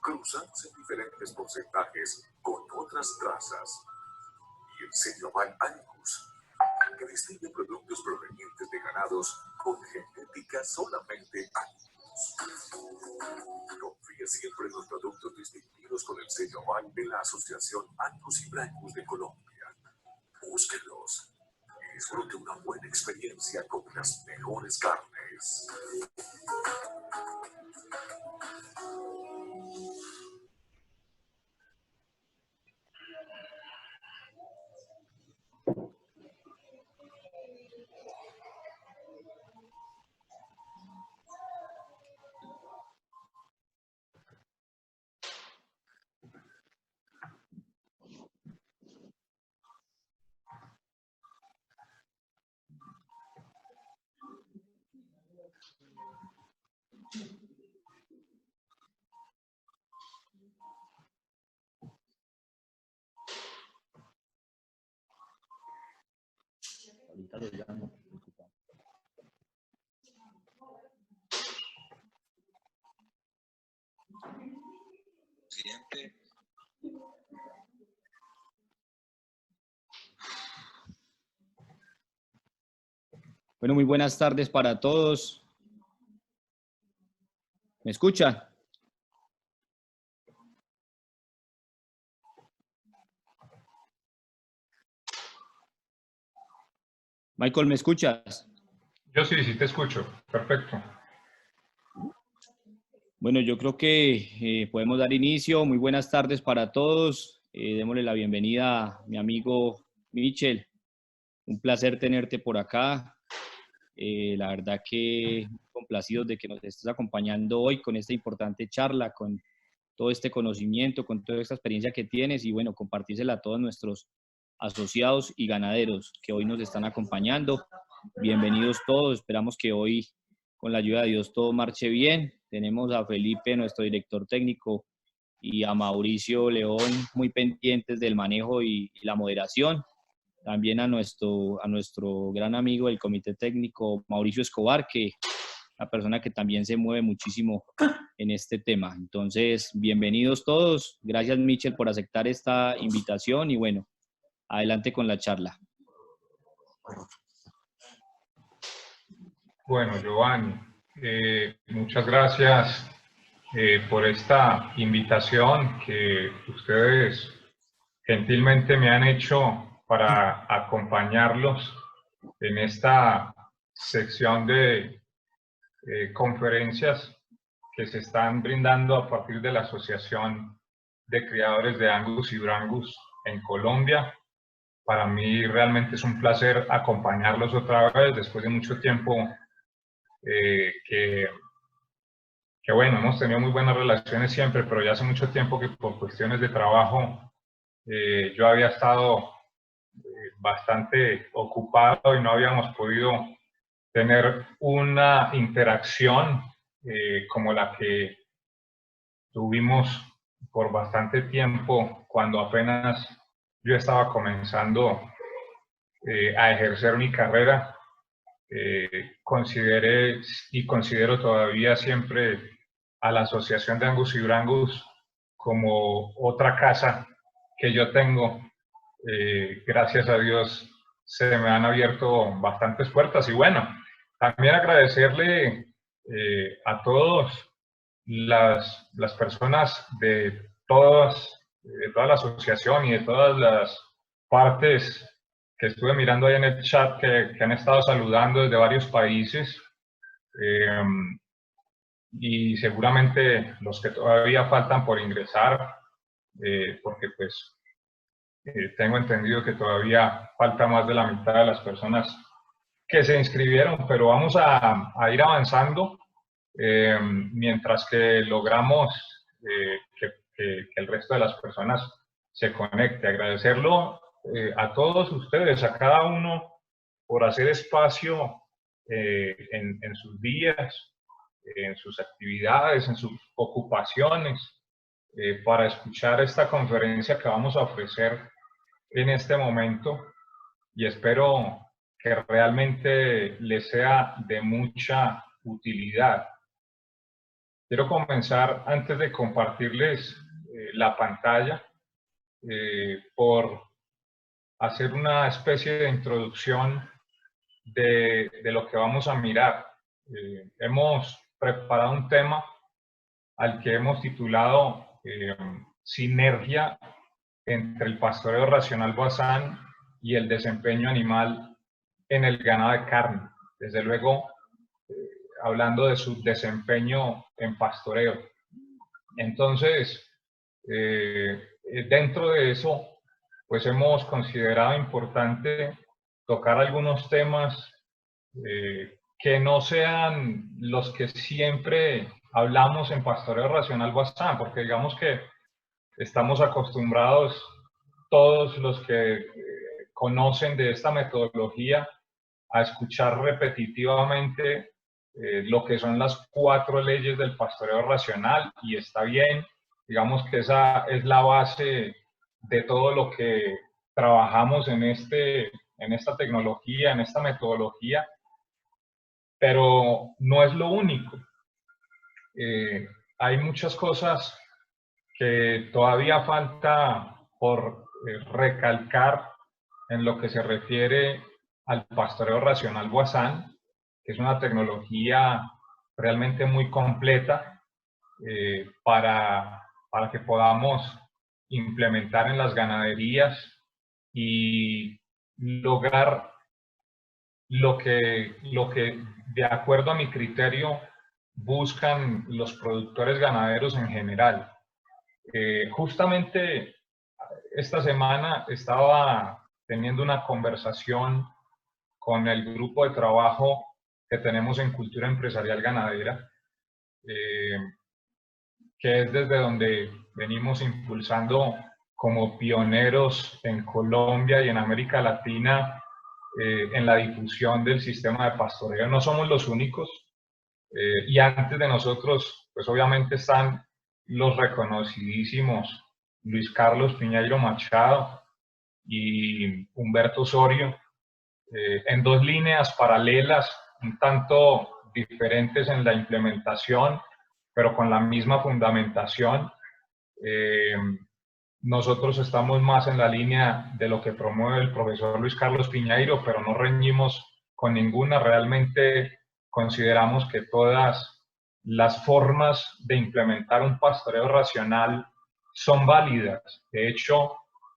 cruzados en diferentes porcentajes con otras trazas. Y el sello Aval Angus, que distingue productos provenientes de ganados con genética solamente Angus. Confíe siempre en los productos distinguidos con el sello Aval de la Asociación Angus y Brangus de Colombia. Búsquenlos y disfrute una buena experiencia con las mejores carnes. Ahorita lo llamo. Siguiente. Bueno, muy buenas tardes para todos. ¿Me escuchan? Michael, ¿me escuchas? Yo sí te escucho. Perfecto. Bueno, yo creo que podemos dar inicio. Muy buenas tardes para todos. Démosle la bienvenida a mi amigo Michel. Un placer tenerte por acá. La verdad que complacidos de que nos estés acompañando hoy con esta importante charla, con todo este conocimiento, con toda esta experiencia que tienes y bueno, compartírsela a todos nuestros asociados y ganaderos que hoy nos están acompañando. Bienvenidos todos. Esperamos que hoy, con la ayuda de Dios, todo marche bien. Tenemos a Felipe, nuestro director técnico, y a Mauricio León muy pendientes del manejo y la moderación. También a nuestro gran amigo del comité técnico, Mauricio Escobar, que es una persona que también se mueve muchísimo en este tema. Entonces, bienvenidos todos. Gracias, Michel, por aceptar esta invitación y bueno, adelante con la charla. Bueno, Giovanni, muchas gracias por esta invitación que ustedes gentilmente me han hecho para acompañarlos en esta sección de conferencias que se están brindando a partir de la Asociación de Criadores de Angus y Brangus en Colombia. Para mí realmente es un placer acompañarlos otra vez después de mucho tiempo que bueno, hemos tenido muy buenas relaciones siempre, pero ya hace mucho tiempo que por cuestiones de trabajo yo había estado bastante ocupado y no habíamos podido tener una interacción como la que tuvimos por bastante tiempo cuando apenas yo estaba comenzando a ejercer mi carrera. Consideré y considero todavía siempre a la Asociación de Angus y Brangus como otra casa que yo tengo. Gracias a Dios se me han abierto bastantes puertas y bueno, también agradecerle a todos las personas de toda la asociación y de todas las partes que estuve mirando ahí en el chat que han estado saludando desde varios países y seguramente los que todavía faltan por ingresar, porque pues tengo entendido que todavía falta más de la mitad de las personas que se inscribieron, pero vamos a ir avanzando mientras que logramos que el resto de las personas se conecte. Agradecerlo a todos ustedes, a cada uno, por hacer espacio en sus días, en sus actividades, en sus ocupaciones, para escuchar esta conferencia que vamos a ofrecer en este momento y espero que realmente les sea de mucha utilidad. Quiero comenzar, antes de compartirles la pantalla, por hacer una especie de introducción de lo que vamos a mirar. Hemos preparado un tema al que hemos titulado Sinergia entre el pastoreo racional Boazán y el desempeño animal en el ganado de carne. Desde luego, hablando de su desempeño en pastoreo. Entonces, dentro de eso, pues hemos considerado importante tocar algunos temas que no sean los que siempre hablamos en pastoreo racional Boazán, porque digamos que estamos acostumbrados todos los que conocen de esta metodología a escuchar repetitivamente lo que son las 4 leyes del pastoreo racional, y está bien, digamos que esa es la base de todo lo que trabajamos en esta tecnología, en esta metodología, pero no es lo único. Hay muchas cosas que todavía falta por recalcar en lo que se refiere al pastoreo racional Boazán, que es una tecnología realmente muy completa para que podamos implementar en las ganaderías y lograr lo que de acuerdo a mi criterio buscan los productores ganaderos en general. Justamente esta semana estaba teniendo una conversación con el grupo de trabajo que tenemos en Cultura Empresarial Ganadera, que es desde donde venimos impulsando como pioneros en Colombia y en América Latina en la difusión del sistema de pastoreo. No somos los únicos, y antes de nosotros, pues obviamente están los reconocidísimos Luis Carlos Piñeiro Machado y Humberto Osorio, en 2 líneas paralelas, un tanto diferentes en la implementación, pero con la misma fundamentación. Nosotros estamos más en la línea de lo que promueve el profesor Luis Carlos Piñeiro, pero no reñimos con ninguna. Realmente consideramos que todas las formas de implementar un pastoreo racional son válidas. De hecho,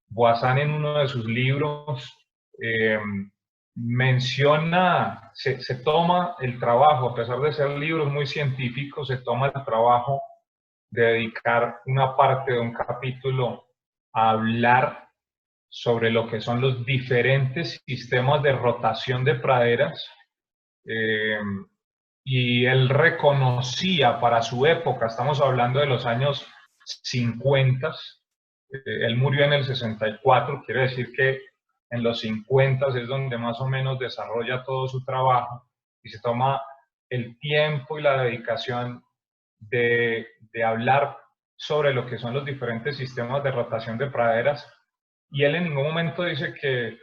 Boazán en uno de sus libros menciona, se toma el trabajo, a pesar de ser libros muy científicos, se toma el trabajo de dedicar una parte de un capítulo a hablar sobre lo que son los diferentes sistemas de rotación de praderas, y él reconocía para su época, estamos hablando de los años 50, él murió en el 64, quiere decir que en los 50 es donde más o menos desarrolla todo su trabajo y se toma el tiempo y la dedicación de hablar sobre lo que son los diferentes sistemas de rotación de praderas, y él en ningún momento dice que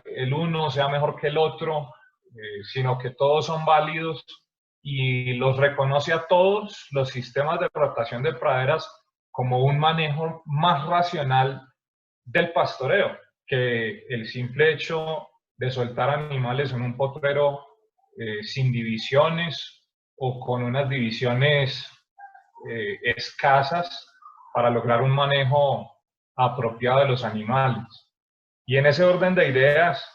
el uno sea mejor que el otro, sino que todos son válidos y los reconoce a todos los sistemas de rotación de praderas como un manejo más racional del pastoreo que el simple hecho de soltar animales en un potrero sin divisiones o con unas divisiones escasas para lograr un manejo apropiado de los animales. Y en ese orden de ideas,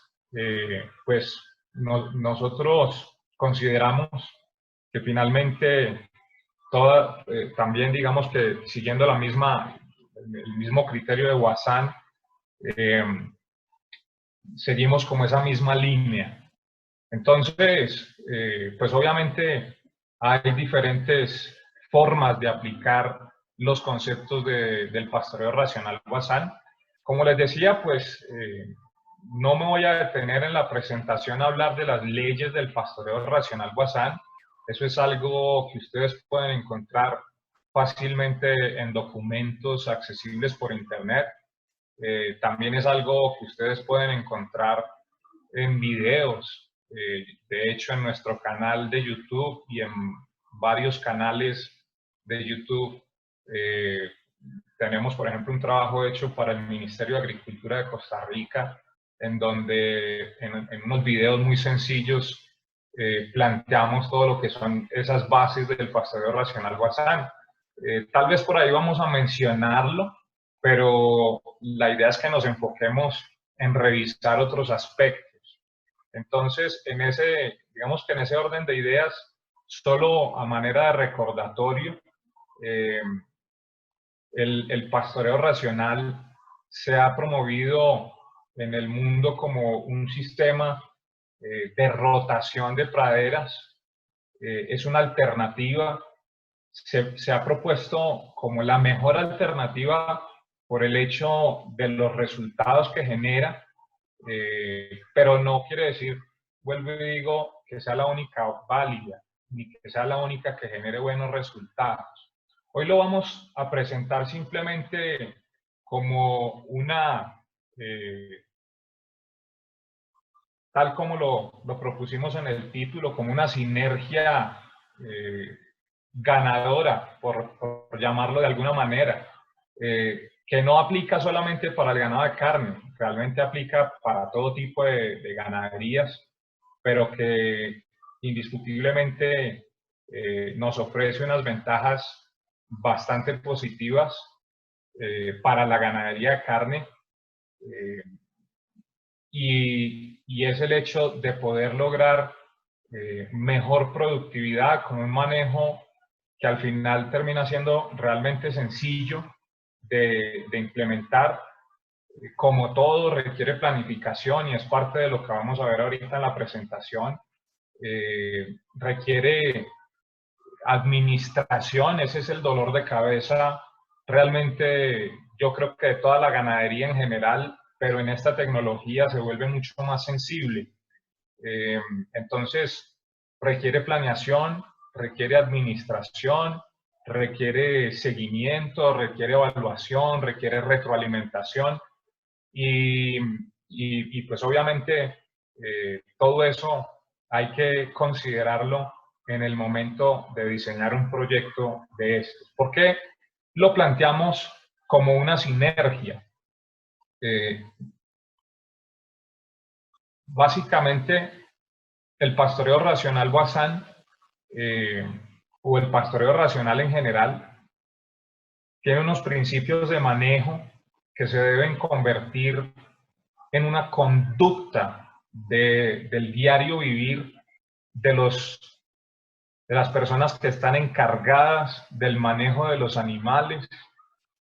pues nosotros consideramos que finalmente también digamos que siguiendo el mismo criterio de Boazán, seguimos como esa misma línea. Entonces, pues obviamente hay diferentes formas de aplicar los conceptos del pastoreo racional Boazán. Como les decía, pues no me voy a detener en la presentación a hablar de las leyes del pastoreo racional Boazán. Eso es algo que ustedes pueden encontrar fácilmente en documentos accesibles por internet. También es algo que ustedes pueden encontrar en videos, de hecho en nuestro canal de YouTube y en varios canales de YouTube. Tenemos, por ejemplo, un trabajo hecho para el Ministerio de Agricultura de Costa Rica, en donde en unos videos muy sencillos planteamos todo lo que son esas bases del pastoreo racional Wassan. Tal vez por ahí vamos a mencionarlo, pero la idea es que nos enfoquemos en revisar otros aspectos. Entonces, digamos que en ese orden de ideas, solo a manera de recordatorio, el pastoreo racional se ha promovido en el mundo como un sistema de rotación de praderas. Es una alternativa, se ha propuesto como la mejor alternativa por el hecho de los resultados que genera, pero no quiere decir, vuelvo y digo, que sea la única válida, ni que sea la única que genere buenos resultados. Hoy lo vamos a presentar simplemente como tal como lo propusimos en el título, como una sinergia ganadora, por llamarlo de alguna manera, que no aplica solamente para el ganado de carne, realmente aplica para todo tipo de ganaderías, pero que indiscutiblemente nos ofrece unas ventajas bastante positivas para la ganadería de carne, y es el hecho de poder lograr mejor productividad con un manejo que al final termina siendo realmente sencillo de implementar. Como todo, requiere planificación y es parte de lo que vamos a ver ahorita en la presentación. Requiere administración, ese es el dolor de cabeza realmente, yo creo que de toda la ganadería en general, pero en esta tecnología se vuelve mucho más sensible. Entonces, requiere planeación, requiere administración, requiere seguimiento, requiere evaluación, requiere retroalimentación y pues obviamente todo eso hay que considerarlo en el momento de diseñar un proyecto de estos. ¿Por qué lo planteamos como una sinergia? Básicamente, el pastoreo racional Wassan o el pastoreo racional en general tiene unos principios de manejo que se deben convertir en una conducta del diario vivir de las personas que están encargadas del manejo de los animales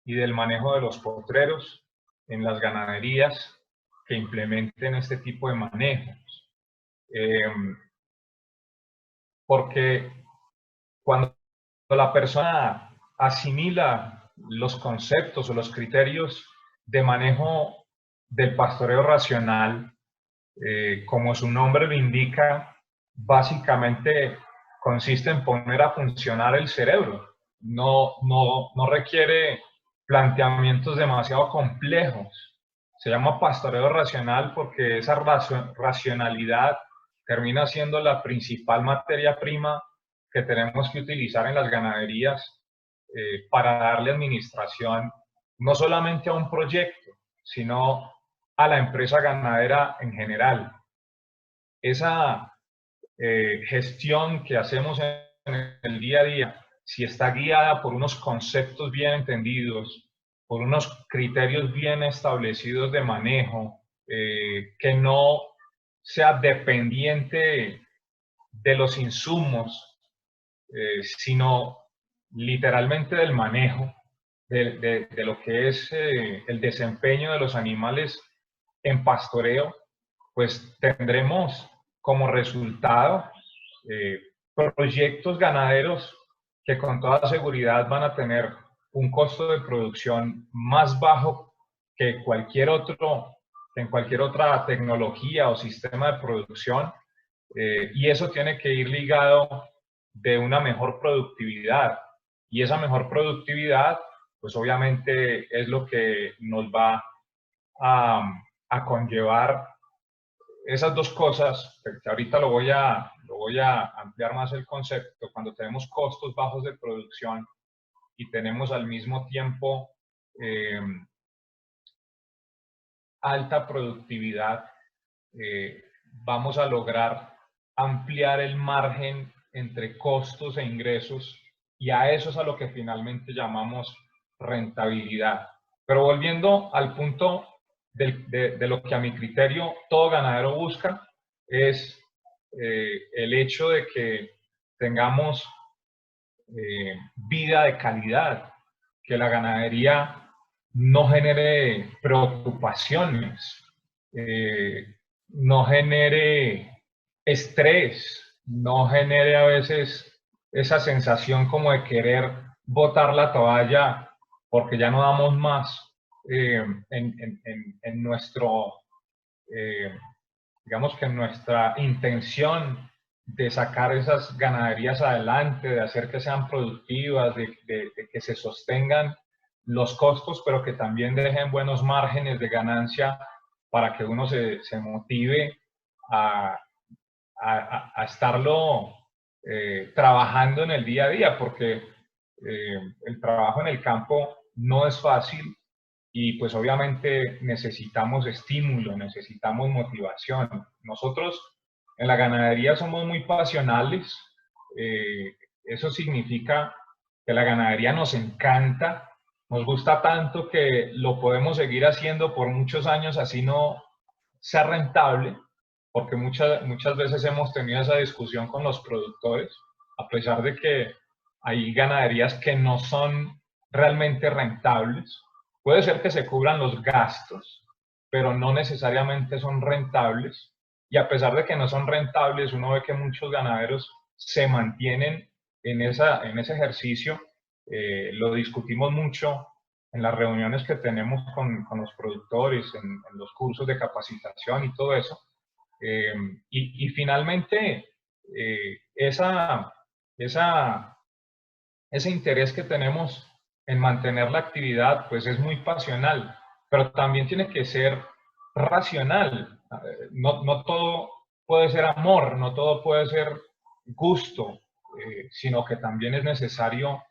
y del manejo de los potreros en las ganaderías que implementen este tipo de manejos. Porque cuando la persona asimila los conceptos o los criterios de manejo del pastoreo racional, como su nombre lo indica, básicamente consiste en poner a funcionar el cerebro. No requiere planteamientos demasiado complejos. Se llama pastoreo racional porque esa racionalidad termina siendo la principal materia prima que tenemos que utilizar en las ganaderías para darle administración no solamente a un proyecto, sino a la empresa ganadera en general. Esa gestión que hacemos en el día a día, si está guiada por unos conceptos bien entendidos, por unos criterios bien establecidos de manejo, que no sea dependiente de los insumos, sino literalmente del manejo, de lo que es el desempeño de los animales en pastoreo, pues tendremos como resultado proyectos ganaderos que con toda seguridad van a tener un costo de producción más bajo que en cualquier otra tecnología o sistema de producción, y eso tiene que ir ligado de una mejor productividad, y esa mejor productividad pues obviamente es lo que nos va a conllevar esas dos cosas, que ahorita lo voy a ampliar más el concepto. Cuando tenemos costos bajos de producción, y tenemos al mismo tiempo alta productividad, vamos a lograr ampliar el margen entre costos e ingresos, y a eso es a lo que finalmente llamamos rentabilidad. Pero volviendo al punto de lo que a mi criterio todo ganadero busca, es el hecho de que tengamos vida de calidad, que la ganadería no genere preocupaciones, no genere estrés, no genere a veces esa sensación como de querer botar la toalla porque ya no damos más en nuestro, digamos que en nuestra intención de sacar esas ganaderías adelante, de hacer que sean productivas, de que se sostengan los costos, pero que también dejen buenos márgenes de ganancia para que uno se motive a estarlo trabajando en el día a día, porque el trabajo en el campo no es fácil y pues obviamente necesitamos estímulo, necesitamos motivación. Nosotros en la ganadería somos muy pasionales, eso significa que la ganadería nos encanta, nos gusta tanto que lo podemos seguir haciendo por muchos años así no sea rentable, porque muchas veces hemos tenido esa discusión con los productores, a pesar de que hay ganaderías que no son realmente rentables. Puede ser que se cubran los gastos, pero no necesariamente son rentables. Y a pesar de que no son rentables, uno ve que muchos ganaderos se mantienen en ese ejercicio. Lo discutimos mucho en las reuniones que tenemos con los productores, en los cursos de capacitación y todo eso. Y finalmente, ese interés que tenemos en mantener la actividad, pues es muy pasional, pero también tiene que ser racional. No todo puede ser amor, no todo puede ser gusto, sino que también es necesario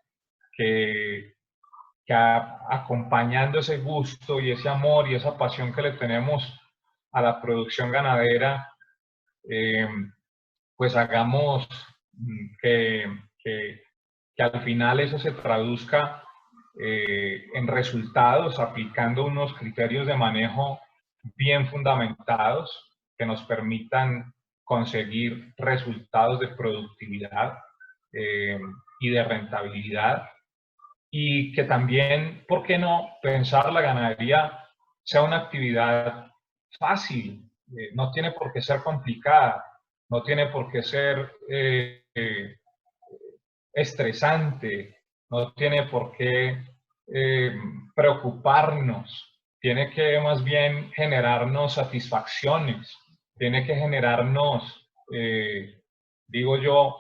que acompañando ese gusto y ese amor y esa pasión que le tenemos a la producción ganadera, pues hagamos que al final eso se traduzca en resultados, aplicando unos criterios de manejo bien fundamentados que nos permitan conseguir resultados de productividad y de rentabilidad, y que también, ¿por qué no pensar la ganadería sea una actividad fácil? No tiene por qué ser complicada, no tiene por qué ser estresante, no tiene por qué preocuparnos, tiene que más bien generarnos satisfacciones, tiene que generarnos, digo yo,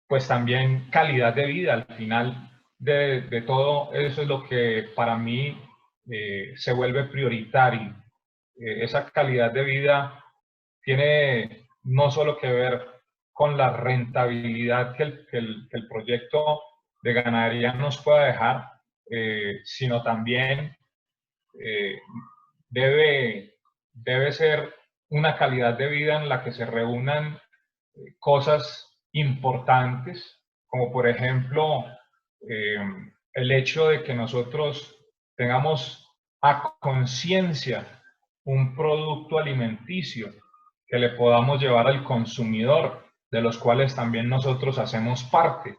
pues también calidad de vida. Al final de todo eso es lo que para mí se vuelve prioritario. Esa calidad de vida tiene no solo que ver con la rentabilidad que el proyecto de ganadería nos pueda dejar, sino también debe ser una calidad de vida en la que se reúnan cosas importantes, como por ejemplo el hecho de que nosotros tengamos a conciencia un producto alimenticio que le podamos llevar al consumidor, de los cuales también nosotros hacemos parte,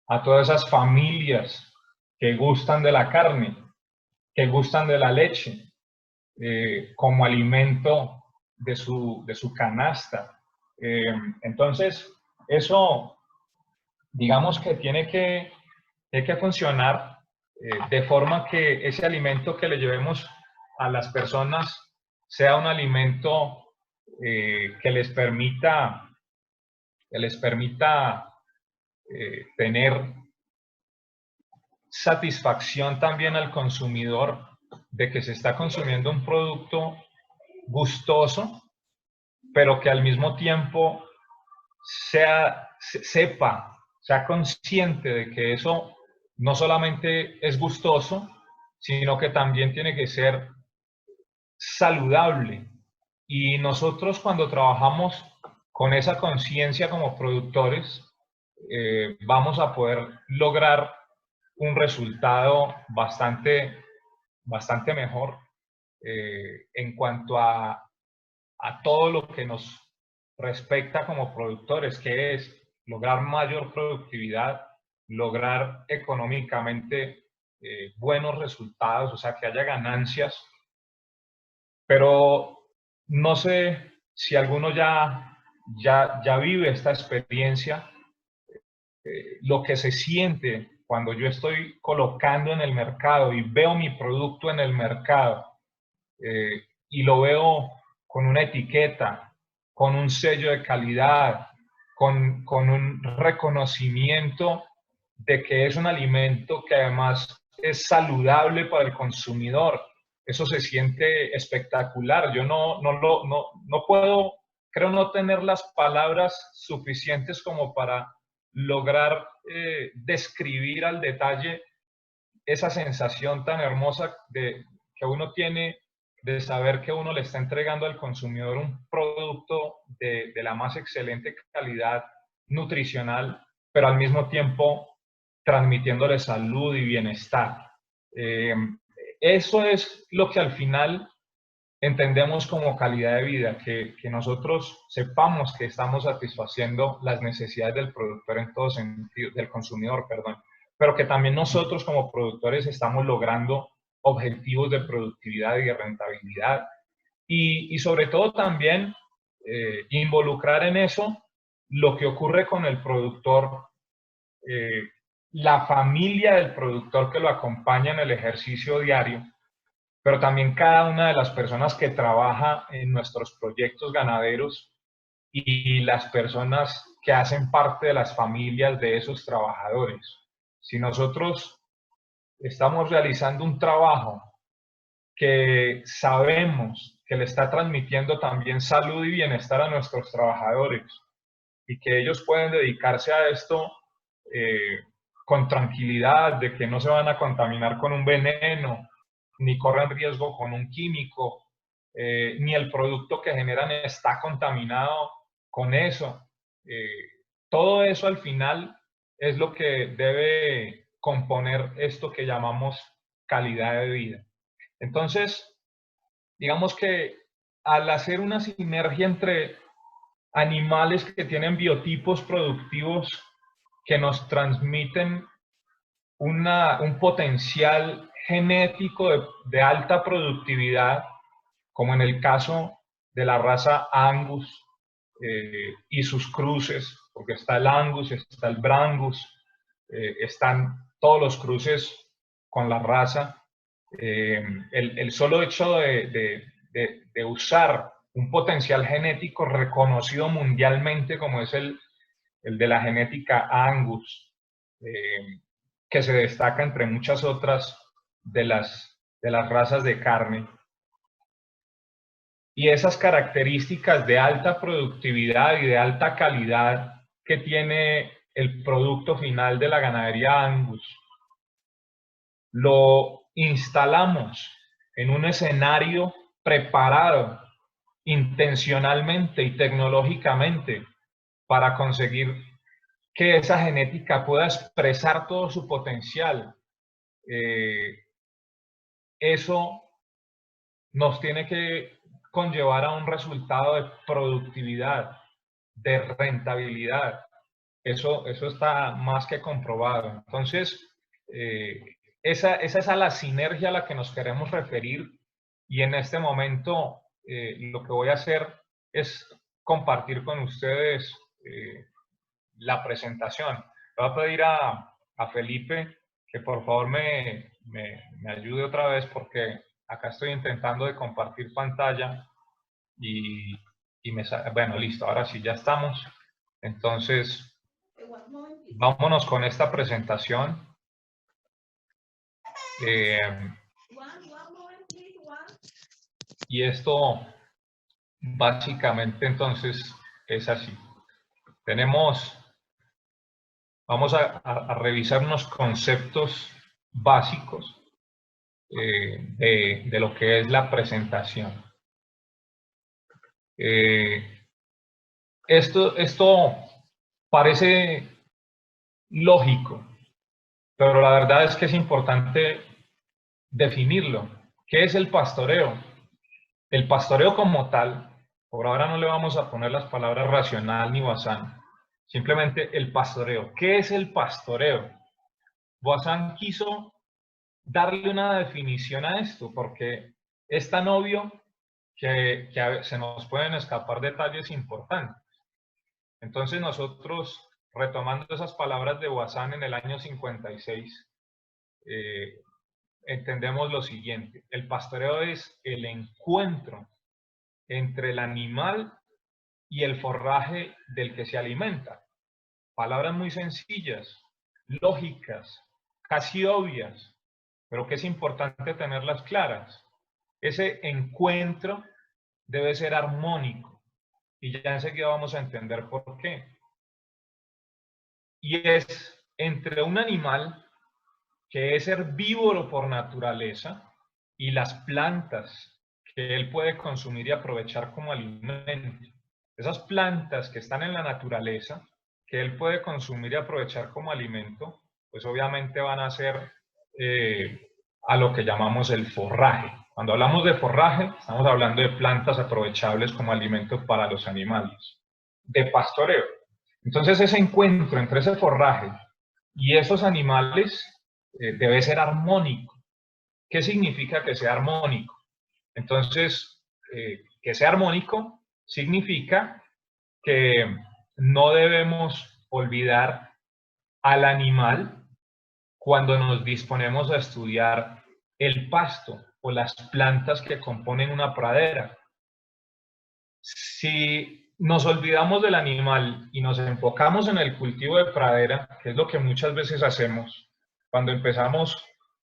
a todas esas familias que gustan de la carne, que gustan de la leche, como alimento de su canasta. Entonces, eso, digamos que tiene que funcionar de forma que ese alimento que le llevemos a las personas sea un alimento que les permita tener satisfacción también al consumidor de que se está consumiendo un producto gustoso, pero que al mismo tiempo sepa, sea consciente de que eso no solamente es gustoso, sino que también tiene que ser saludable. Y nosotros cuando trabajamos con esa conciencia como productores, vamos a poder lograr un resultado bastante mejor en cuanto a todo lo que nos respecta como productores, que es lograr mayor productividad, lograr económicamente buenos resultados, o sea, que haya ganancias. Pero no sé si alguno ya vive esta experiencia, lo que se siente cuando yo estoy colocando en el mercado y veo mi producto en el mercado y lo veo con una etiqueta, con un sello de calidad, con un reconocimiento de que es un alimento que además es saludable para el consumidor. Eso se siente espectacular. Yo no puedo, creo no tener las palabras suficientes como para lograr describir al detalle esa sensación tan hermosa que uno tiene de saber que uno le está entregando al consumidor un producto de la más excelente calidad nutricional, pero al mismo tiempo transmitiéndole salud y bienestar. Eso es lo que al final entendemos como calidad de vida, que nosotros sepamos que estamos satisfaciendo las necesidades del productor en todo sentido, del consumidor, perdón, pero que también nosotros como productores estamos logrando objetivos de productividad y de rentabilidad y sobre todo también involucrar en eso lo que ocurre con el productor, la familia del productor que lo acompaña en el ejercicio diario, pero también cada una de las personas que trabaja en nuestros proyectos ganaderos y las personas que hacen parte de las familias de esos trabajadores. Si nosotros estamos realizando un trabajo que sabemos que le está transmitiendo también salud y bienestar a nuestros trabajadores y que ellos pueden dedicarse a esto con tranquilidad, de que no se van a contaminar con un veneno, ni corren riesgo con un químico, ni el producto que generan está contaminado con eso. Todo eso al final es lo que debe componer esto que llamamos calidad de vida. Entonces, digamos que al hacer una sinergia entre animales que tienen biotipos productivos que nos transmiten un potencial genético de alta productividad, como en el caso de la raza Angus y sus cruces, porque está el Angus, está el Brangus, están todos los cruces con la raza. El solo hecho de usar un potencial genético reconocido mundialmente como es el de la genética Angus, que se destaca entre muchas otras de las razas de carne. Y esas características de alta productividad y de alta calidad que tiene el producto final de la ganadería Angus, lo instalamos en un escenario preparado intencionalmente y tecnológicamente para conseguir que esa genética pueda expresar todo su potencial. Eso nos tiene que conllevar a un resultado de productividad, de rentabilidad. Eso está más que comprobado. Entonces, esa es a la sinergia a la que nos queremos referir y en este momento lo que voy a hacer es compartir con ustedes la presentación. Le voy a pedir a Felipe que por favor me ayude otra vez porque acá estoy intentando de compartir pantalla y bueno, listo, ahora sí ya estamos. Entonces, vámonos con esta presentación. Y esto básicamente entonces es así. Vamos a revisar unos conceptos básicos de lo que es la presentación. Esto parece lógico, pero la verdad es que es importante definirlo. ¿Qué es el pastoreo? El pastoreo como tal, por ahora no le vamos a poner las palabras racional ni Bazán, simplemente el pastoreo. ¿Qué es el pastoreo? Bazán quiso darle una definición a esto porque es tan obvio que se nos pueden escapar detalles importantes. Entonces nosotros, retomando esas palabras de Bazán en el año 56, entendemos lo siguiente: el pastoreo es el encuentro entre el animal y el forraje del que se alimenta. Palabras muy sencillas, lógicas, casi obvias, pero que es importante tenerlas claras. Ese encuentro debe ser armónico, y ya enseguida vamos a entender por qué. Y es entre un animal que es herbívoro por naturaleza y las plantas que él puede consumir y aprovechar como alimento. Esas plantas que están en la naturaleza, que él puede consumir y aprovechar como alimento, pues obviamente van a ser a lo que llamamos el forraje. Cuando hablamos de forraje, estamos hablando de plantas aprovechables como alimento para los animales, de pastoreo. Entonces ese encuentro entre ese forraje y esos animales debe ser armónico. ¿Qué significa que sea armónico? Entonces, que sea armónico significa que no debemos olvidar al animal cuando nos disponemos a estudiar el pasto o las plantas que componen una pradera. Si nos olvidamos del animal y nos enfocamos en el cultivo de pradera, que es lo que muchas veces hacemos, cuando empezamos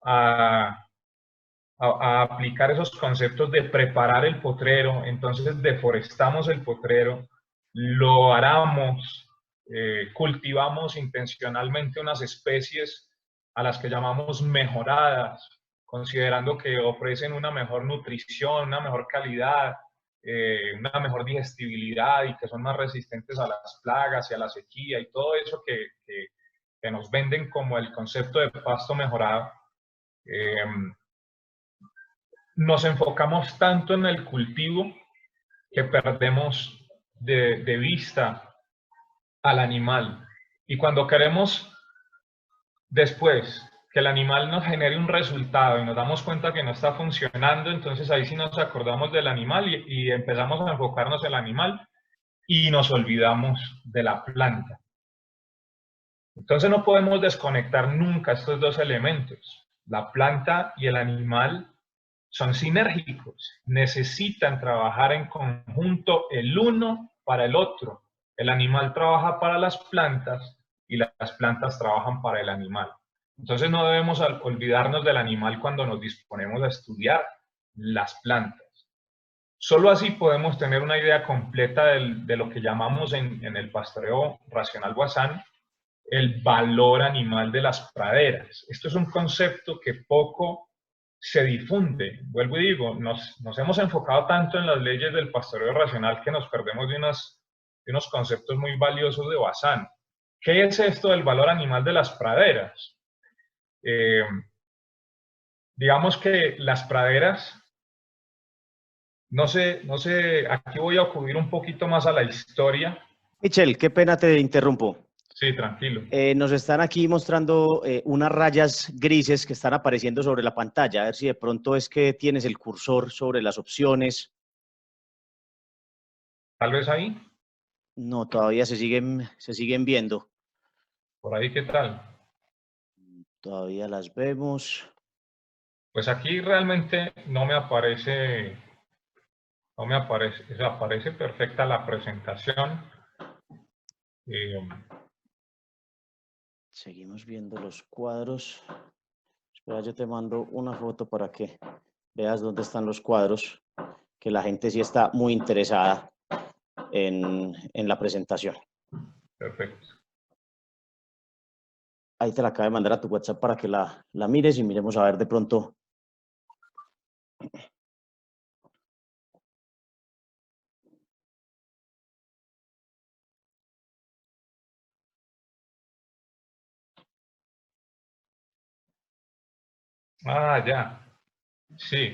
a aplicar esos conceptos de preparar el potrero, entonces deforestamos el potrero, lo aramos, cultivamos intencionalmente unas especies a las que llamamos mejoradas, considerando que ofrecen una mejor nutrición, una mejor calidad, una mejor digestibilidad y que son más resistentes a las plagas y a la sequía y todo eso que nos venden como el concepto de pasto mejorado. Nos enfocamos tanto en el cultivo que perdemos de vista al animal. Y cuando queremos después que el animal nos genere un resultado y nos damos cuenta que no está funcionando, entonces ahí sí nos acordamos del animal y empezamos a enfocarnos en el animal y nos olvidamos de la planta. Entonces no podemos desconectar nunca estos dos elementos. La planta y el animal son sinérgicos, necesitan trabajar en conjunto el uno para el otro. El animal trabaja para las plantas y las plantas trabajan para el animal. Entonces no debemos olvidarnos del animal cuando nos disponemos a estudiar las plantas. Solo así podemos tener una idea completa de lo que llamamos en el pastoreo racional Bazán el valor animal de las praderas. Esto es un concepto que poco se difunde. Vuelvo y digo, nos hemos enfocado tanto en las leyes del pastoreo racional que nos perdemos de unos conceptos muy valiosos de Bazán. ¿Qué es esto del valor animal de las praderas? Digamos que las praderas, no sé, aquí voy a acudir un poquito más a la historia. Michel, qué pena te interrumpo. Sí, tranquilo. Nos están aquí mostrando unas rayas grises que están apareciendo sobre la pantalla. A ver si de pronto es que tienes el cursor sobre las opciones. ¿Tal vez ahí? No, todavía se siguen viendo. ¿Por ahí qué tal? Todavía las vemos. Pues aquí realmente no me aparece, aparece perfecta la presentación. Seguimos viendo los cuadros. Espera, yo te mando una foto para que veas dónde están los cuadros, que la gente sí está muy interesada en la presentación. Perfecto. Ahí te la acabo de mandar a tu WhatsApp para que la mires y miremos a ver de pronto. Ah, ya. Sí,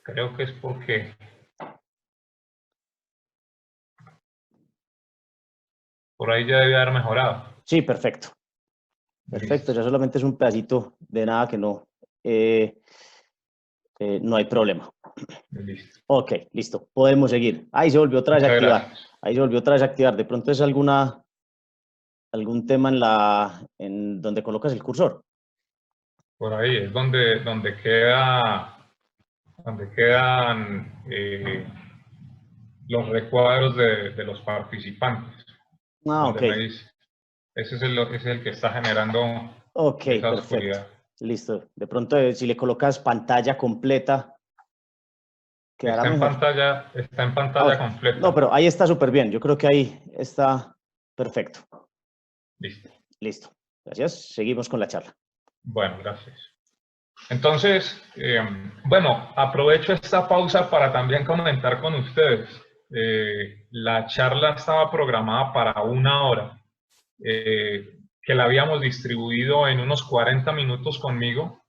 creo que es porque por ahí ya debe haber mejorado. Sí, perfecto. Perfecto, Listo. ya solamente es un pedacito de nada que no hay problema. Listo. Ok, listo. Podemos seguir. Ahí se volvió otra vez a Muchas activar. gracias. Ahí se volvió otra vez a activar. De pronto es algún tema en donde colocas el cursor. Por ahí es donde quedan los recuadros de los participantes. Ah, Donde ok. me dice, ese es el que está generando Ok, esa perfecto. oscuridad. Listo. De pronto, si le colocas pantalla completa, quedará mejor. Está en pantalla Ahora, no, completa. pero ahí está súper bien. Yo creo que ahí está perfecto. Listo. Listo. Gracias. Seguimos con la charla. Bueno, gracias. Entonces, bueno, aprovecho esta pausa para también comentar con ustedes. La charla estaba programada para 1 hora, que la habíamos distribuido en unos 40 minutos conmigo,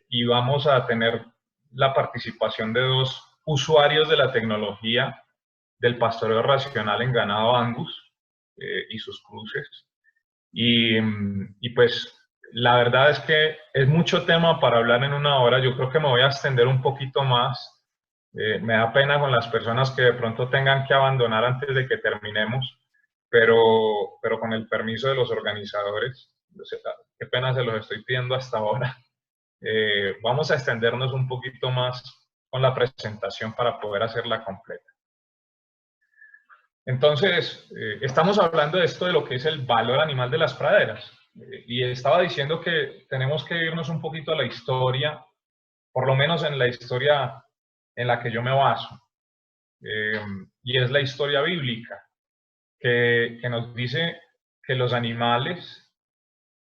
y vamos a tener la participación de 2 usuarios de la tecnología del pastoreo racional en ganado Angus y sus cruces. Y pues la verdad es que es mucho tema para hablar en 1 hora. Yo creo que me voy a extender un poquito más. Me da pena con las personas que de pronto tengan que abandonar antes de que terminemos, pero con el permiso de los organizadores, qué pena se los estoy pidiendo hasta ahora. Vamos a extendernos un poquito más con la presentación para poder hacerla completa. Entonces, estamos hablando de esto de lo que es el valor animal de las praderas. Y estaba diciendo que tenemos que irnos un poquito a la historia, por lo menos en la historia en la que yo me baso. Y es la historia bíblica, que nos dice que los animales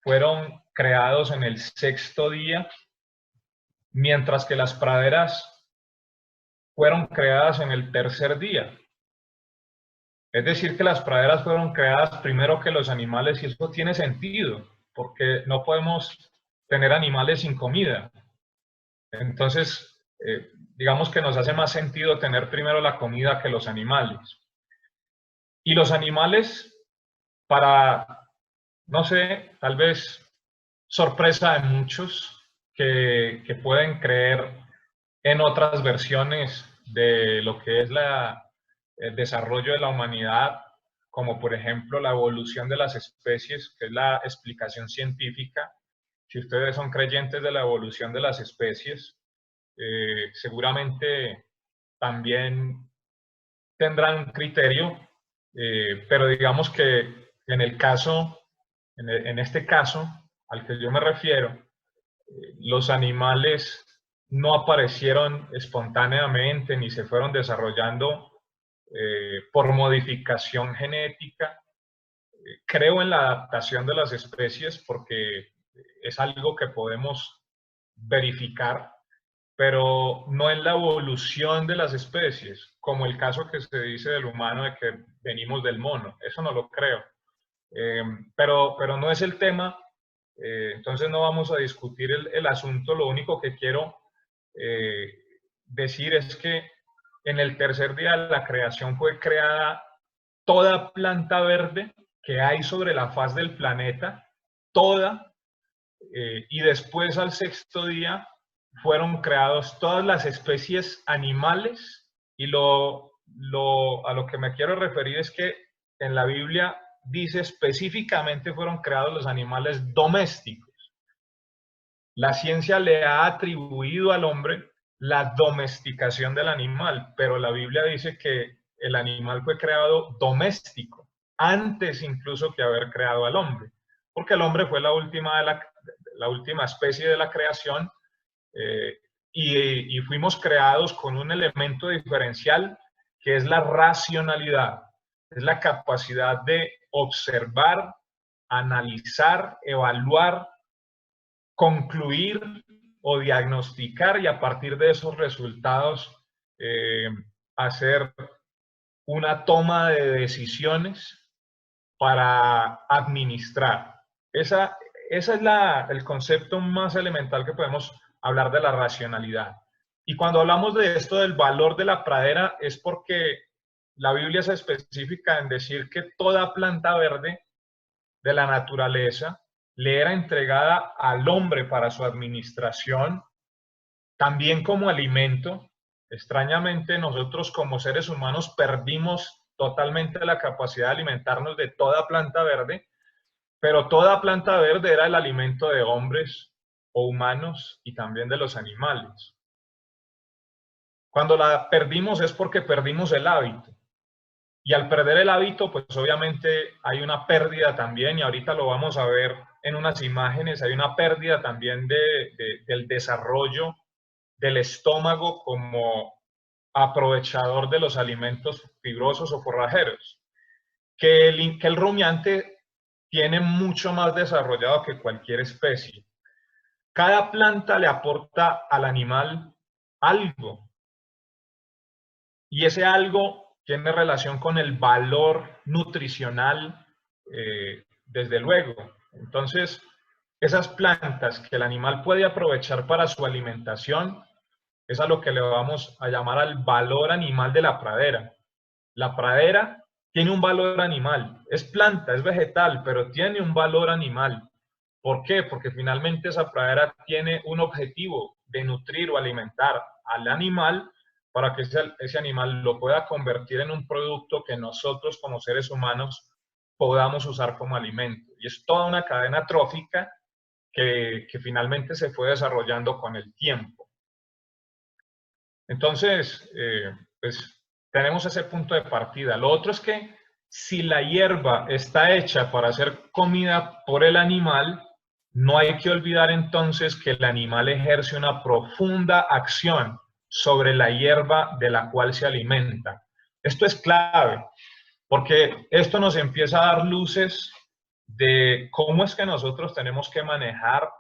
fueron creados en el 6º día, mientras que las praderas fueron creadas en el 3er día. Es decir, que las praderas fueron creadas primero que los animales, y eso tiene sentido, porque no podemos tener animales sin comida. Entonces, digamos que nos hace más sentido tener primero la comida que los animales. Y los animales, para, no sé, tal vez sorpresa de muchos que pueden creer en otras versiones de lo que es el desarrollo de la humanidad, como por ejemplo la evolución de las especies, que es la explicación científica. Si ustedes son creyentes de la evolución de las especies, seguramente también tendrán un criterio, pero digamos que en este caso al que yo me refiero, los animales no aparecieron espontáneamente ni se fueron desarrollando por modificación genética. Creo en la adaptación de las especies porque es algo que podemos verificar, pero no en la evolución de las especies, como el caso que se dice del humano de que venimos del mono. Eso no lo creo. Pero no es el tema. Entonces no vamos a discutir el asunto. Lo único que quiero decir es que en el 3er día de la creación fue creada toda planta verde que hay sobre la faz del planeta, toda, y después al 6º día fueron creados todas las especies animales, y a lo que me quiero referir es que en la Biblia dice específicamente fueron creados los animales domésticos. La ciencia le ha atribuido al hombre la domesticación del animal, pero la Biblia dice que el animal fue creado doméstico, antes incluso que haber creado al hombre, porque el hombre fue la última especie de la creación, y fuimos creados con un elemento diferencial que es la racionalidad. es la capacidad de observar, analizar, evaluar, concluir o diagnosticar y a partir de esos resultados hacer una toma de decisiones para administrar. Ese es el concepto más elemental que podemos hablar de la racionalidad. Y cuando hablamos de esto del valor de la pradera es porque la Biblia es específica en decir que toda planta verde de la naturaleza le era entregada al hombre para su administración, también como alimento. Extrañamente, nosotros como seres humanos perdimos totalmente la capacidad de alimentarnos de toda planta verde, pero toda planta verde era el alimento de hombres o humanos y también de los animales. Cuando la perdimos es porque perdimos el hábito. Y al perder el hábito, pues obviamente hay una pérdida también, y ahorita lo vamos a ver en unas imágenes, hay una pérdida también del desarrollo del estómago como aprovechador de los alimentos fibrosos o forrajeros, que el rumiante tiene mucho más desarrollado que cualquier especie. Cada planta le aporta al animal algo, y ese algo tiene relación con el valor nutricional, desde luego. Entonces, esas plantas que el animal puede aprovechar para su alimentación, es a lo que le vamos a llamar al valor animal de la pradera. La pradera tiene un valor animal, es planta, es vegetal, pero tiene un valor animal. ¿Por qué? Porque finalmente esa pradera tiene un objetivo de nutrir o alimentar al animal para que ese animal lo pueda convertir en un producto que nosotros como seres humanos podamos usar como alimento. Y es toda una cadena trófica que finalmente se fue desarrollando con el tiempo. Entonces, pues tenemos ese punto de partida. Lo otro es que si la hierba está hecha para ser comida por el animal, no hay que olvidar entonces que el animal ejerce una profunda acción sobre la hierba de la cual se alimenta. Esto es clave, porque esto nos empieza a dar luces de cómo es que nosotros tenemos que manejar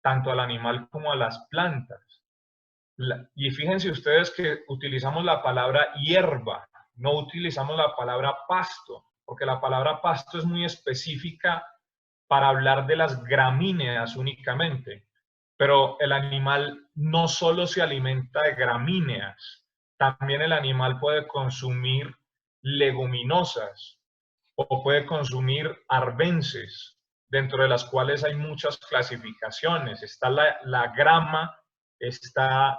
tanto al animal como a las plantas. Y fíjense ustedes que utilizamos la palabra hierba, no utilizamos la palabra pasto, porque la palabra pasto es muy específica para hablar de las gramíneas únicamente. Pero el animal no solo se alimenta de gramíneas, también el animal puede consumir leguminosas o puede consumir arbences, dentro de las cuales hay muchas clasificaciones. Está la grama, está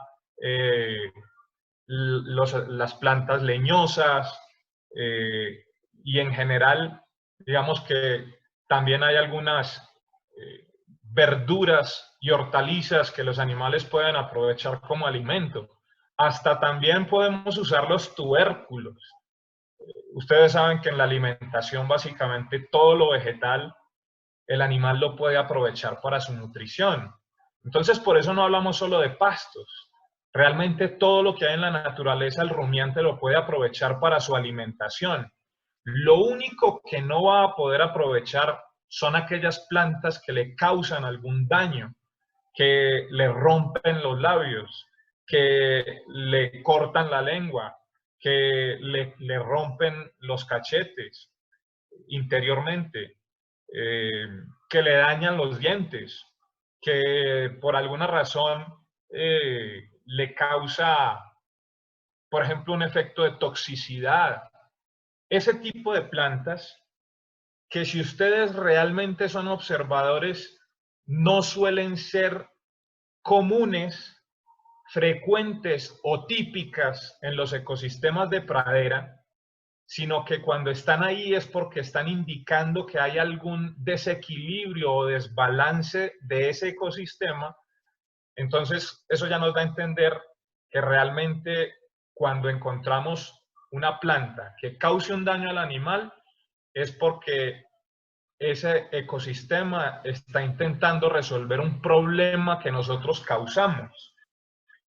las plantas leñosas, y en general, digamos que también hay algunas verduras y hortalizas que los animales pueden aprovechar como alimento. Hasta también podemos usar los tubérculos. Ustedes saben que en la alimentación básicamente todo lo vegetal, el animal lo puede aprovechar para su nutrición. Entonces por eso no hablamos solo de pastos. Realmente todo lo que hay en la naturaleza el rumiante lo puede aprovechar para su alimentación. Lo único que no va a poder aprovechar son aquellas plantas que le causan algún daño, que le rompen los labios, que le cortan la lengua, que le rompen los cachetes interiormente, que le dañan los dientes, que por alguna razón le causa, por ejemplo, un efecto de toxicidad. Ese tipo de plantas que si ustedes realmente son observadores, no suelen ser comunes, frecuentes o típicas en los ecosistemas de pradera, sino que cuando están ahí es porque están indicando que hay algún desequilibrio o desbalance de ese ecosistema. Entonces, eso ya nos da a entender que realmente cuando encontramos una planta que cause un daño al animal, es porque ese ecosistema está intentando resolver un problema que nosotros causamos.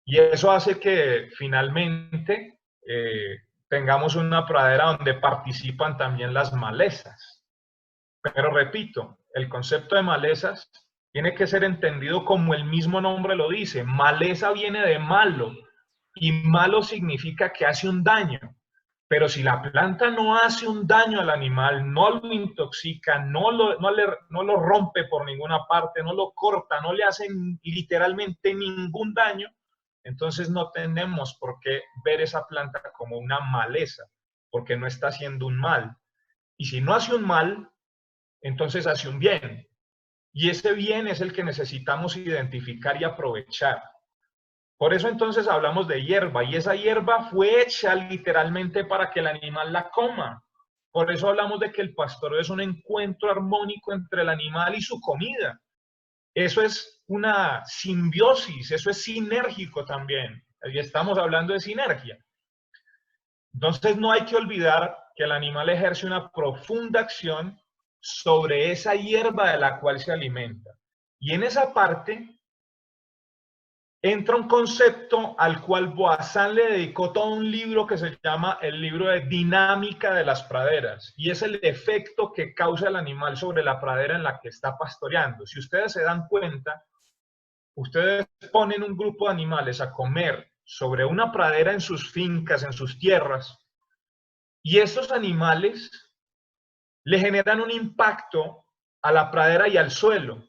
Y eso hace que finalmente tengamos una pradera donde participan también las malezas. Pero repito, el concepto de malezas tiene que ser entendido como el mismo nombre lo dice. Maleza viene de malo, y malo significa que hace un daño. Pero si la planta no hace un daño al animal, no lo intoxica, no lo rompe por ninguna parte, no lo corta, no le hace literalmente ningún daño, entonces no tenemos por qué ver esa planta como una maleza, porque no está haciendo un mal. Y si no hace un mal, entonces hace un bien. Y ese bien es el que necesitamos identificar y aprovechar. Por eso entonces hablamos de hierba, y esa hierba fue hecha literalmente para que el animal la coma. Por eso hablamos de que el pastoreo es un encuentro armónico entre el animal y su comida. Eso es una simbiosis, eso es sinérgico también. Y estamos hablando de sinergia. Entonces no hay que olvidar que el animal ejerce una profunda acción sobre esa hierba de la cual se alimenta. Y en esa parte entra un concepto al cual Boissin le dedicó todo un libro que se llama el libro de dinámica de las praderas, y es el efecto que causa el animal sobre la pradera en la que está pastoreando. Si ustedes se dan cuenta, ustedes ponen un grupo de animales a comer sobre una pradera en sus fincas, en sus tierras, y esos animales le generan un impacto a la pradera y al suelo.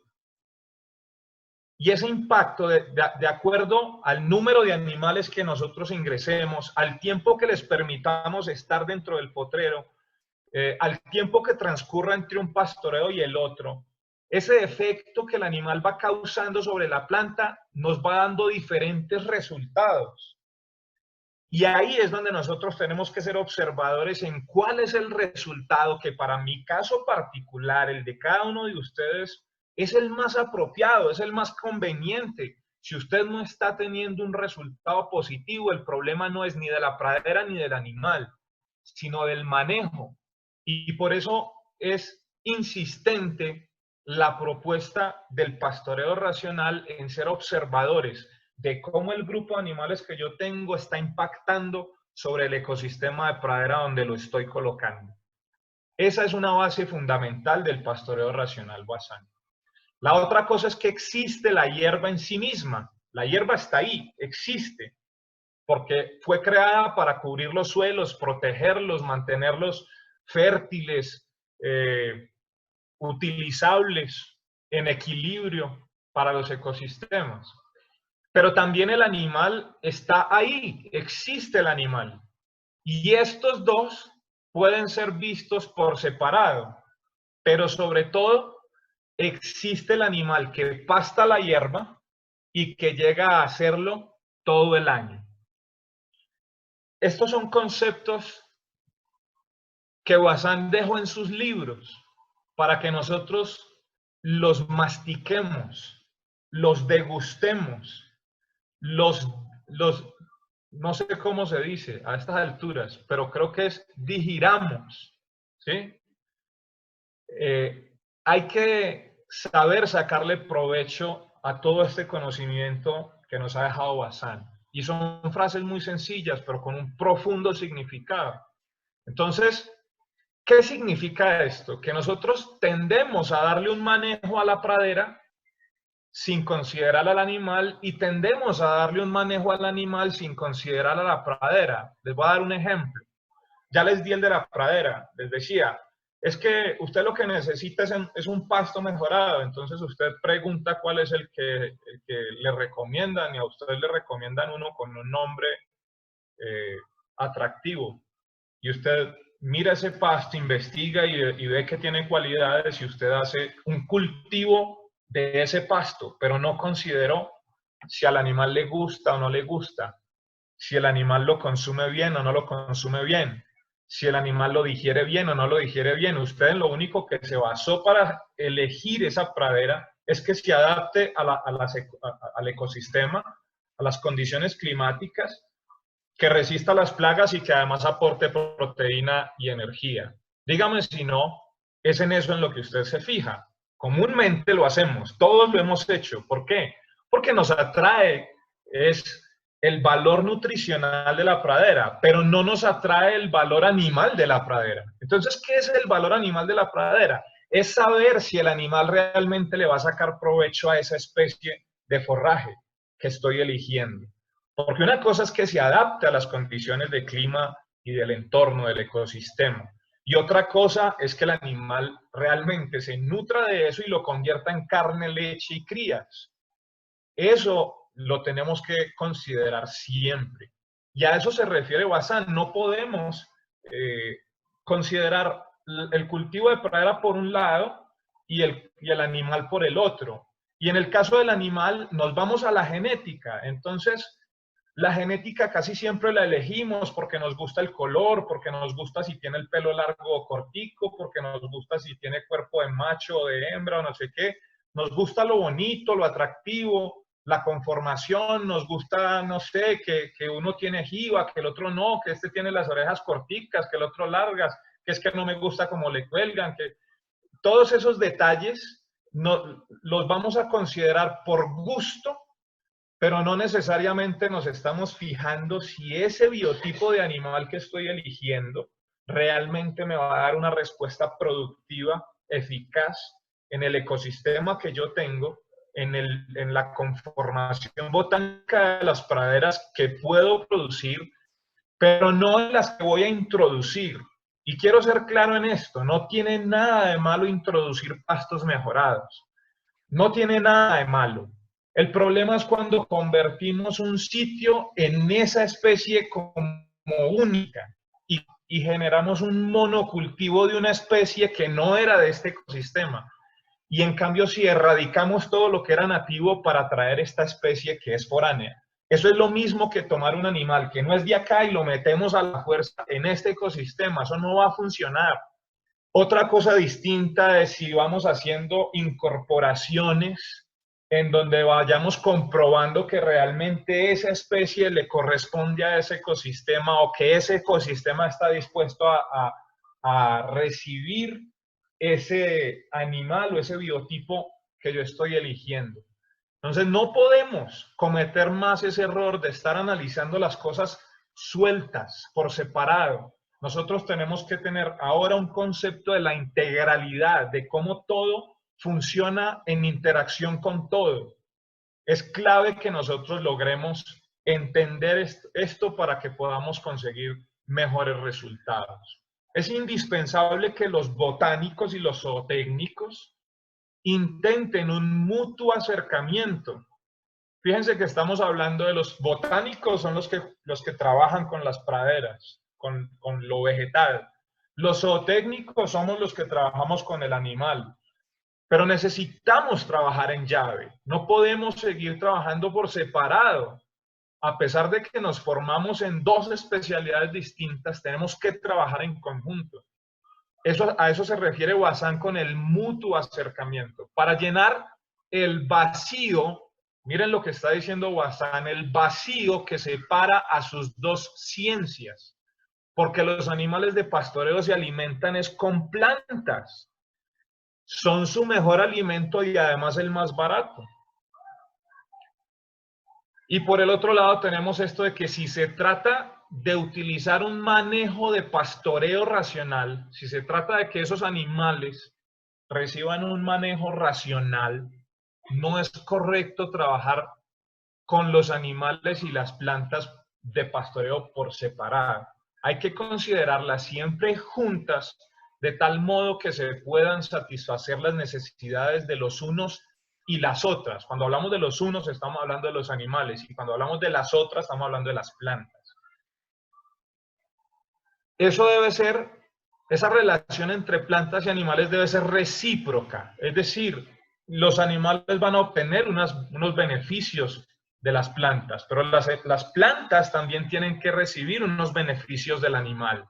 Y ese impacto, de acuerdo al número de animales que nosotros ingresemos, al tiempo que les permitamos estar dentro del potrero, al tiempo que transcurra entre un pastoreo y el otro, ese efecto que el animal va causando sobre la planta nos va dando diferentes resultados. Y ahí es donde nosotros tenemos que ser observadores en cuál es el resultado que para mi caso particular, el de cada uno de ustedes, es el más apropiado, es el más conveniente. Si usted no está teniendo un resultado positivo, el problema no es ni de la pradera ni del animal, sino del manejo. Y por eso es insistente la propuesta del pastoreo racional en ser observadores de cómo el grupo de animales que yo tengo está impactando sobre el ecosistema de pradera donde lo estoy colocando. Esa es una base fundamental del pastoreo racional Boissin. La otra cosa es que existe la hierba en sí misma. La hierba está ahí, existe, porque fue creada para cubrir los suelos, protegerlos, mantenerlos fértiles, utilizables, en equilibrio para los ecosistemas. Pero también el animal está ahí, existe el animal. Y estos dos pueden ser vistos por separado, pero sobre todo existe el animal que pasta la hierba y que llega a hacerlo todo el año. Estos son conceptos que Boissin dejó en sus libros para que nosotros los mastiquemos, los degustemos, no sé cómo se dice a estas alturas, pero creo que es digiramos, ¿sí? Hay que saber sacarle provecho a todo este conocimiento que nos ha dejado Boissin. Y son frases muy sencillas, pero con un profundo significado. Entonces, ¿qué significa esto? Que nosotros tendemos a darle un manejo a la pradera sin considerar al animal, y tendemos a darle un manejo al animal sin considerar a la pradera. Les voy a dar un ejemplo. Ya les di el de la pradera. Les decía, es que usted lo que necesita es un pasto mejorado. Entonces usted pregunta cuál es el que le recomiendan, y a usted le recomiendan uno con un nombre atractivo. Y usted mira ese pasto, investiga y ve que tiene cualidades, y usted hace un cultivo de ese pasto, pero no consideró si al animal le gusta o no le gusta, si el animal lo consume bien o no lo consume bien, si el animal lo digiere bien o no lo digiere bien. Usted en lo único que se basó para elegir esa pradera es que se adapte al ecosistema, a las condiciones climáticas, que resista las plagas y que además aporte proteína y energía. Dígame si no, es en eso en lo que usted se fija. Comúnmente lo hacemos, todos lo hemos hecho. ¿Por qué? Porque nos atrae, es el valor nutricional de la pradera, pero no nos atrae el valor animal de la pradera. Entonces, ¿qué es el valor animal de la pradera? Es saber si el animal realmente le va a sacar provecho a esa especie de forraje que estoy eligiendo. Porque una cosa es que se adapte a las condiciones de clima y del entorno, del ecosistema. Y otra cosa es que el animal realmente se nutra de eso y lo convierta en carne, leche y crías. Eso lo tenemos que considerar siempre. Y a eso se refiere Bazán. No podemos considerar el cultivo de pradera por un lado y el animal por el otro. Y en el caso del animal nos vamos a la genética. Entonces, la genética casi siempre la elegimos porque nos gusta el color, porque nos gusta si tiene el pelo largo o cortico, porque nos gusta si tiene cuerpo de macho o de hembra o no sé qué. Nos gusta lo bonito, lo atractivo, la conformación, nos gusta, no sé, que uno tiene jiba, que el otro no, que este tiene las orejas corticas, que el otro largas, que es que no me gusta cómo le cuelgan, que todos esos detalles los vamos a considerar por gusto, pero no necesariamente nos estamos fijando si ese biotipo de animal que estoy eligiendo realmente me va a dar una respuesta productiva, eficaz en el ecosistema que yo tengo, en la conformación botánica de las praderas que puedo producir, pero no en las que voy a introducir. Y quiero ser claro en esto, no tiene nada de malo introducir pastos mejorados. No tiene nada de malo. El problema es cuando convertimos un sitio en esa especie como única y generamos un monocultivo de una especie que no era de este ecosistema. Y en cambio, si erradicamos todo lo que era nativo para traer esta especie que es foránea, eso es lo mismo que tomar un animal que no es de acá y lo metemos a la fuerza en este ecosistema. Eso no va a funcionar. Otra cosa distinta es si vamos haciendo incorporaciones en donde vayamos comprobando que realmente esa especie le corresponde a ese ecosistema o que ese ecosistema está dispuesto a recibir ese animal o ese biotipo que yo estoy eligiendo. Entonces no podemos cometer más ese error de estar analizando las cosas sueltas, por separado. Nosotros tenemos que tener ahora un concepto de la integralidad, de cómo todo funciona en interacción con todo. Es clave que nosotros logremos entender esto para que podamos conseguir mejores resultados. Es indispensable que los botánicos y los zootécnicos intenten un mutuo acercamiento. Fíjense que estamos hablando de los botánicos, son los que trabajan con las praderas, con lo vegetal. Los zootécnicos somos los que trabajamos con el animal. Pero necesitamos trabajar en llave. No podemos seguir trabajando por separado. A pesar de que nos formamos en dos especialidades distintas, tenemos que trabajar en conjunto. A eso se refiere Bazán con el mutuo acercamiento. Para llenar el vacío, miren lo que está diciendo Bazán, el vacío que separa a sus dos ciencias. Porque los animales de pastoreo se alimentan es con plantas. Son su mejor alimento y además el más barato. Y por el otro lado tenemos esto de que si se trata de utilizar un manejo de pastoreo racional, si se trata de que esos animales reciban un manejo racional, no es correcto trabajar con los animales y las plantas de pastoreo por separado. Hay que considerarlas siempre juntas, de tal modo que se puedan satisfacer las necesidades de los unos y las otras. Cuando hablamos de los unos estamos hablando de los animales y cuando hablamos de las otras estamos hablando de las plantas. Eso debe ser, esa relación entre plantas y animales debe ser recíproca, es decir, los animales van a obtener unos beneficios de las plantas, pero las plantas también tienen que recibir unos beneficios del animal.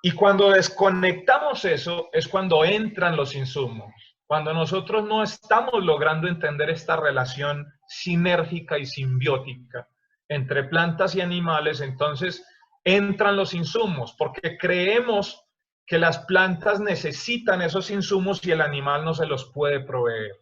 Y cuando desconectamos eso es cuando entran los insumos. Cuando nosotros no estamos logrando entender esta relación sinérgica y simbiótica entre plantas y animales, entonces entran los insumos, porque creemos que las plantas necesitan esos insumos y el animal no se los puede proveer.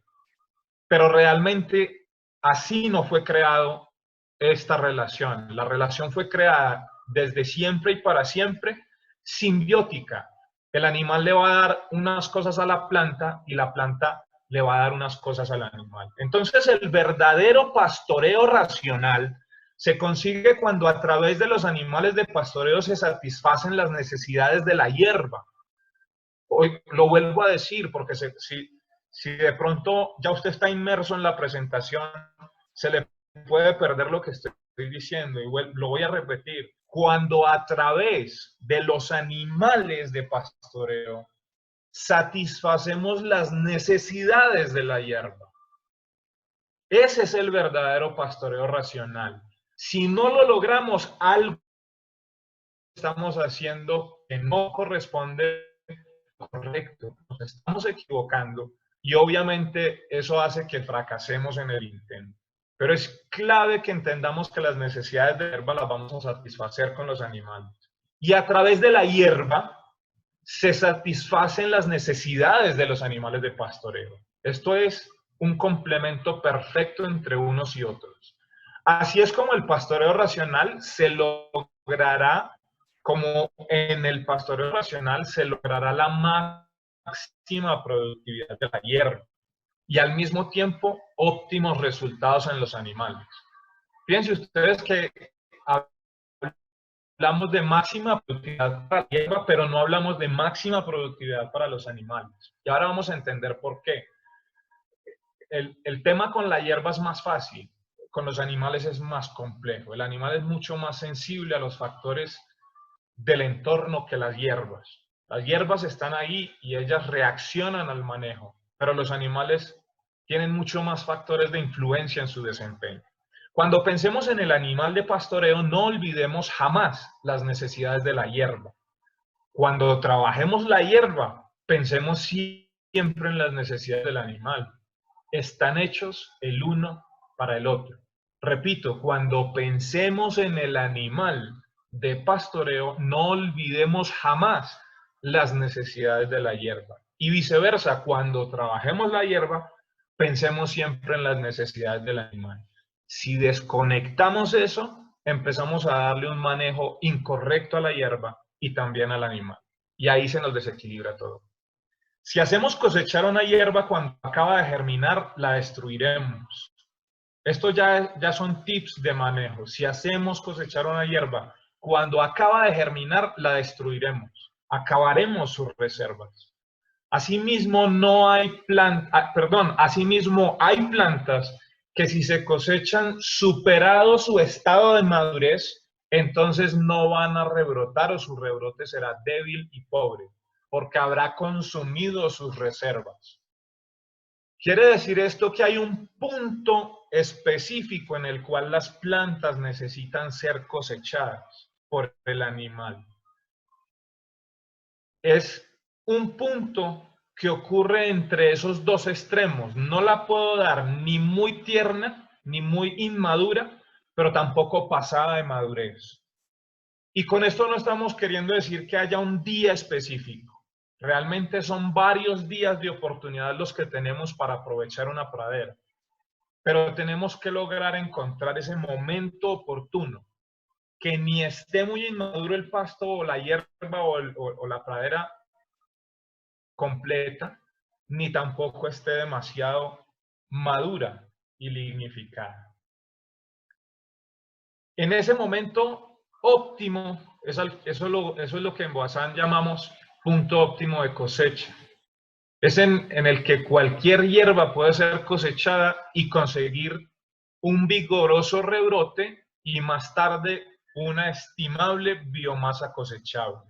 Pero realmente así no fue creado esta relación. La relación fue creada desde siempre y para siempre, simbiótica. El animal le va a dar unas cosas a la planta y la planta le va a dar unas cosas al animal. Entonces, el verdadero pastoreo racional se consigue cuando a través de los animales de pastoreo se satisfacen las necesidades de la hierba. Hoy lo vuelvo a decir porque si de pronto ya usted está inmerso en la presentación, se le puede perder lo que estoy diciendo y lo voy a repetir. Cuando a través de los animales de pastoreo satisfacemos las necesidades de la hierba. Ese es el verdadero pastoreo racional. Si no lo logramos, algo estamos haciendo que no corresponde correcto, nos estamos equivocando y obviamente eso hace que fracasemos en el intento. Pero es clave que entendamos que las necesidades de hierba las vamos a satisfacer con los animales. Y a través de la hierba se satisfacen las necesidades de los animales de pastoreo. Esto es un complemento perfecto entre unos y otros. Así es como el pastoreo racional se logrará, como en el pastoreo racional se logrará la máxima productividad de la hierba y al mismo tiempo óptimos resultados en los animales. Fíjense ustedes que hablamos de máxima productividad para la hierba, pero no hablamos de máxima productividad para los animales. Y ahora vamos a entender por qué. El tema con la hierba es más fácil, con los animales es más complejo. El animal es mucho más sensible a los factores del entorno que las hierbas. Las hierbas están ahí y ellas reaccionan al manejo, pero los animales tienen mucho más factores de influencia en su desempeño. Cuando pensemos en el animal de pastoreo, no olvidemos jamás las necesidades de la hierba. Cuando trabajemos la hierba, pensemos siempre en las necesidades del animal. Están hechos el uno para el otro. Repito, cuando pensemos en el animal de pastoreo, no olvidemos jamás las necesidades de la hierba. Y viceversa, cuando trabajemos la hierba, pensemos siempre en las necesidades del animal. Si desconectamos eso, empezamos a darle un manejo incorrecto a la hierba y también al animal. Y ahí se nos desequilibra todo. Si hacemos cosechar una hierba cuando acaba de germinar, la destruiremos. Esto ya son tips de manejo. Si hacemos cosechar una hierba cuando acaba de germinar, la destruiremos. Acabaremos sus reservas. Asimismo, asimismo hay plantas que si se cosechan superado su estado de madurez, entonces no van a rebrotar o su rebrote será débil y pobre, porque habrá consumido sus reservas. Quiere decir esto que hay un punto específico en el cual las plantas necesitan ser cosechadas por el animal. Es un punto que ocurre entre esos dos extremos. No la puedo dar ni muy tierna, ni muy inmadura, pero tampoco pasada de madurez. Y con esto no estamos queriendo decir que haya un día específico. Realmente son varios días de oportunidad los que tenemos para aprovechar una pradera. Pero tenemos que lograr encontrar ese momento oportuno, que ni esté muy inmaduro el pasto o la hierba o la pradera completa, ni tampoco esté demasiado madura y lignificada. En ese momento óptimo, eso es lo que en Boazán llamamos punto óptimo de cosecha. Es en el que cualquier hierba puede ser cosechada y conseguir un vigoroso rebrote y más tarde una estimable biomasa cosechable.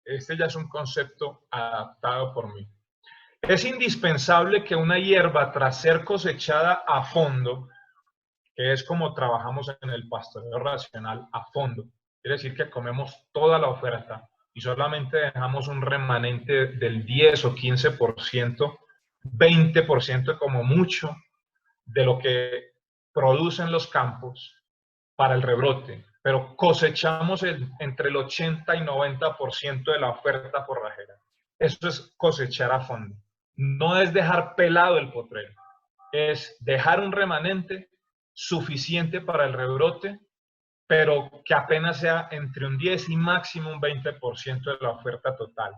Este ya es un concepto adaptado por mí. Es indispensable que una hierba, tras ser cosechada a fondo, que es como trabajamos en el pastoreo racional a fondo, quiere decir que comemos toda la oferta y solamente dejamos un remanente del 10 o 15%, 20% como mucho, de lo que producen los campos para el rebrote, pero cosechamos entre el 80 y 90% de la oferta forrajera. Eso es cosechar a fondo. No es dejar pelado el potrero, es dejar un remanente suficiente para el rebrote, pero que apenas sea entre un 10 y máximo un 20% de la oferta total.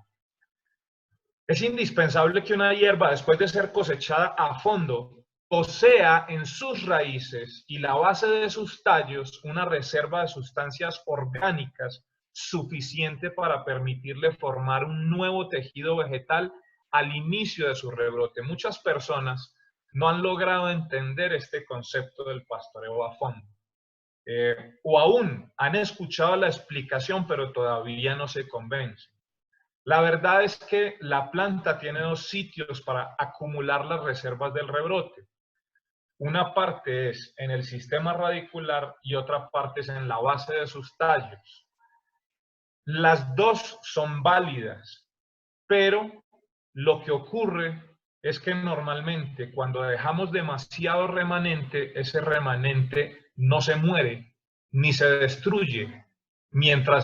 Es indispensable que una hierba, después de ser cosechada a fondo, posea en sus raíces y la base de sus tallos una reserva de sustancias orgánicas suficiente para permitirle formar un nuevo tejido vegetal al inicio de su rebrote. Muchas personas no han logrado entender este concepto del pastoreo a fondo. O aún han escuchado la explicación, pero todavía no se convencen. La verdad es que la planta tiene dos sitios para acumular las reservas del rebrote. Una parte es en el sistema radicular y otra parte es en la base de sus tallos. Las dos son válidas, pero lo que ocurre es que normalmente cuando dejamos demasiado remanente, ese remanente no se muere ni se destruye, mientras